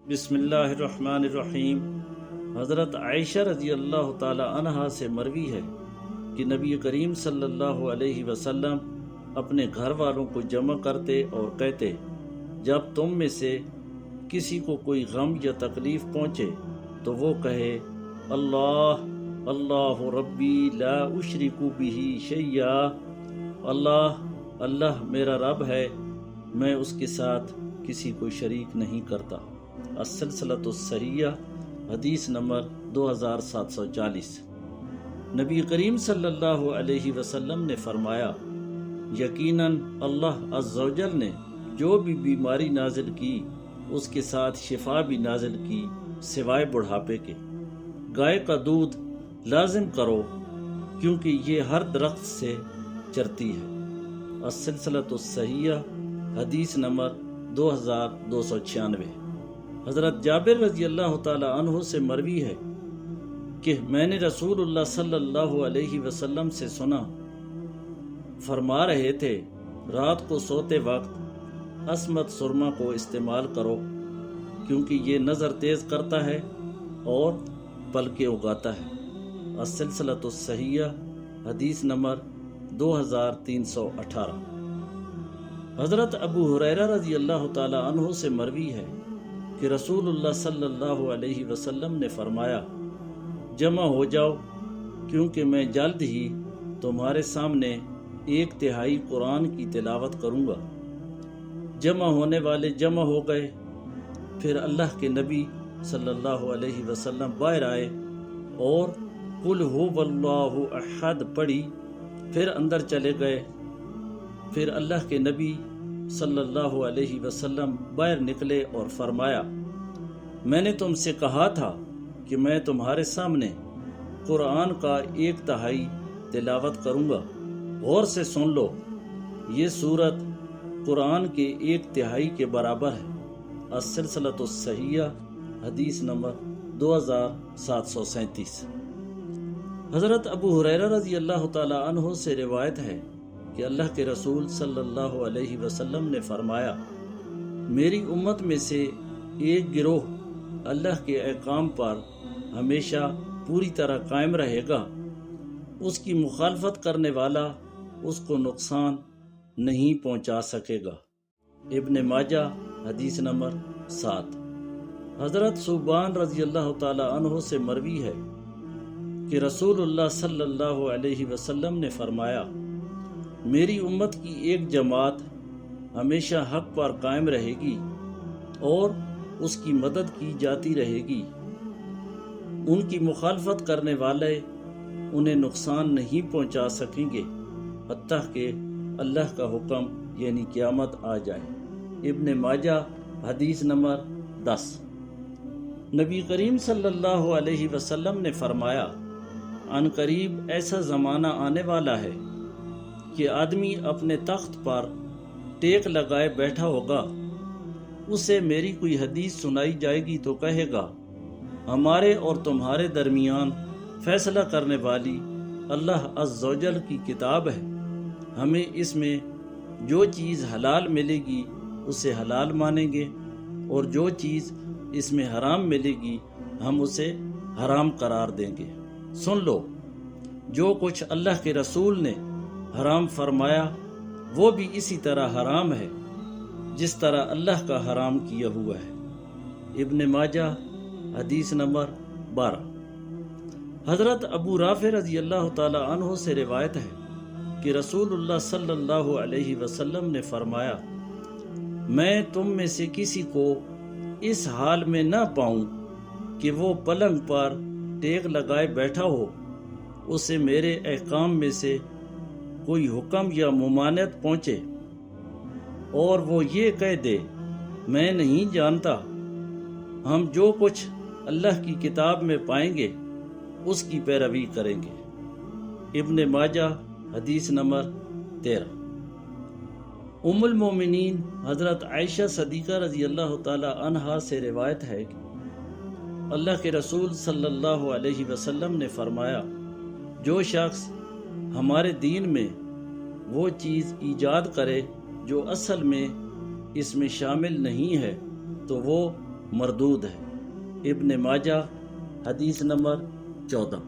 بسم اللہ الرحمن الرحیم۔ حضرت عائشہ رضی اللہ تعالی عنہا سے مروی ہے کہ نبی کریم صلی اللہ علیہ وسلم اپنے گھر والوں کو جمع کرتے اور کہتے، جب تم میں سے کسی کو کوئی غم یا تکلیف پہنچے تو وہ کہے، اللہ اللہ ربی لا اشرک بہ شیئا، اللہ میرا رب ہے، میں اس کے ساتھ کسی کو شریک نہیں کرتا۔ السلسلۃ الصحیحہ، حدیث نمبر 2740۔ نبی کریم صلی اللہ علیہ وسلم نے فرمایا، یقیناً اللہ عز و جل نے جو بھی بیماری نازل کی اس کے ساتھ شفا بھی نازل کی سوائے بڑھاپے کے۔ گائے کا دودھ لازم کرو کیونکہ یہ ہر درخت سے چرتی ہے۔ السلسلۃ الصحیحہ، حدیث نمبر 2296۔ حضرت جابر رضی اللہ تعالی عنہ سے مروی ہے کہ میں نے رسول اللہ صلی اللہ علیہ وسلم سے سنا، فرما رہے تھے، رات کو سوتے وقت عصمت سرما کو استعمال کرو کیونکہ یہ نظر تیز کرتا ہے اور پلکیں اگاتا ہے۔ السلسلۃ الصحیحہ، حدیث نمبر 2318۔ حضرت ابو ہریرہ رضی اللہ تعالی عنہ سے مروی ہے کہ رسول اللہ صلی اللہ علیہ وسلم نے فرمایا، جمع ہو جاؤ کیونکہ میں جلد ہی تمہارے سامنے 1/3 قرآن کی تلاوت کروں گا۔ جمع ہونے والے جمع ہو گئے، پھر اللہ کے نبی صلی اللہ علیہ وسلم باہر آئے اور قل ھو اللہ احد پڑھی، پھر اندر چلے گئے۔ پھر اللہ کے نبی صلی اللہ علیہ وسلم باہر نکلے اور فرمایا، میں نے تم سے کہا تھا کہ میں تمہارے سامنے قرآن کا 1/3 تلاوت کروں گا، غور سے سن لو، یہ سورت قرآن کے 1/3 کے برابر ہے۔ السلسلۃ الصحیحہ، حدیث نمبر 2737۔ حضرت ابو ہریرہ رضی اللہ تعالی عنہ سے روایت ہے کہ اللہ کے رسول صلی اللہ علیہ وسلم نے فرمایا، میری امت میں سے ایک گروہ اللہ کے احکام پر ہمیشہ پوری طرح قائم رہے گا، اس کی مخالفت کرنے والا اس کو نقصان نہیں پہنچا سکے گا۔ ابن ماجہ، حدیث نمبر 7۔ حضرت ثوبان رضی اللہ تعالی عنہ سے مروی ہے کہ رسول اللہ صلی اللہ علیہ وسلم نے فرمایا، میری امت کی ایک جماعت ہمیشہ حق پر قائم رہے گی اور اس کی مدد کی جاتی رہے گی، ان کی مخالفت کرنے والے انہیں نقصان نہیں پہنچا سکیں گے حتیٰ کہ اللہ کا حکم یعنی قیامت آ جائے۔ ابن ماجہ، حدیث نمبر 10۔ نبی کریم صلی اللہ علیہ وسلم نے فرمایا، عن قریب ایسا زمانہ آنے والا ہے کہ آدمی اپنے تخت پر ٹیک لگائے بیٹھا ہوگا، اسے میری کوئی حدیث سنائی جائے گی تو کہے گا، ہمارے اور تمہارے درمیان فیصلہ کرنے والی اللہ عز و جل کی کتاب ہے، ہمیں اس میں جو چیز حلال ملے گی اسے حلال مانیں گے اور جو چیز اس میں حرام ملے گی ہم اسے حرام قرار دیں گے۔ سن لو، جو کچھ اللہ کے رسول نے حرام فرمایا وہ بھی اسی طرح حرام ہے جس طرح اللہ کا حرام کیا ہوا ہے۔ ابن ماجہ، حدیث نمبر 12۔ حضرت ابو رافع رضی اللہ تعالی عنہ سے روایت ہے کہ رسول اللہ صلی اللہ علیہ وسلم نے فرمایا، میں تم میں سے کسی کو اس حال میں نہ پاؤں کہ وہ پلنگ پر ٹیک لگائے بیٹھا ہو، اسے میرے احکام میں سے کوئی حکم یا ممانعت پہنچے اور وہ یہ کہہ دے، میں نہیں جانتا، ہم جو کچھ اللہ کی کتاب میں پائیں گے اس کی پیروی کریں گے۔ ابن ماجہ، حدیث نمبر 13۔ ام المومنین حضرت عائشہ صدیقہ رضی اللہ تعالی عنہا سے روایت ہے کہ اللہ کے رسول صلی اللہ علیہ وسلم نے فرمایا، جو شخص ہمارے دین میں وہ چیز ایجاد کرے جو اصل میں اس میں شامل نہیں ہے تو وہ مردود ہے۔ ابن ماجہ حدیث نمبر 14۔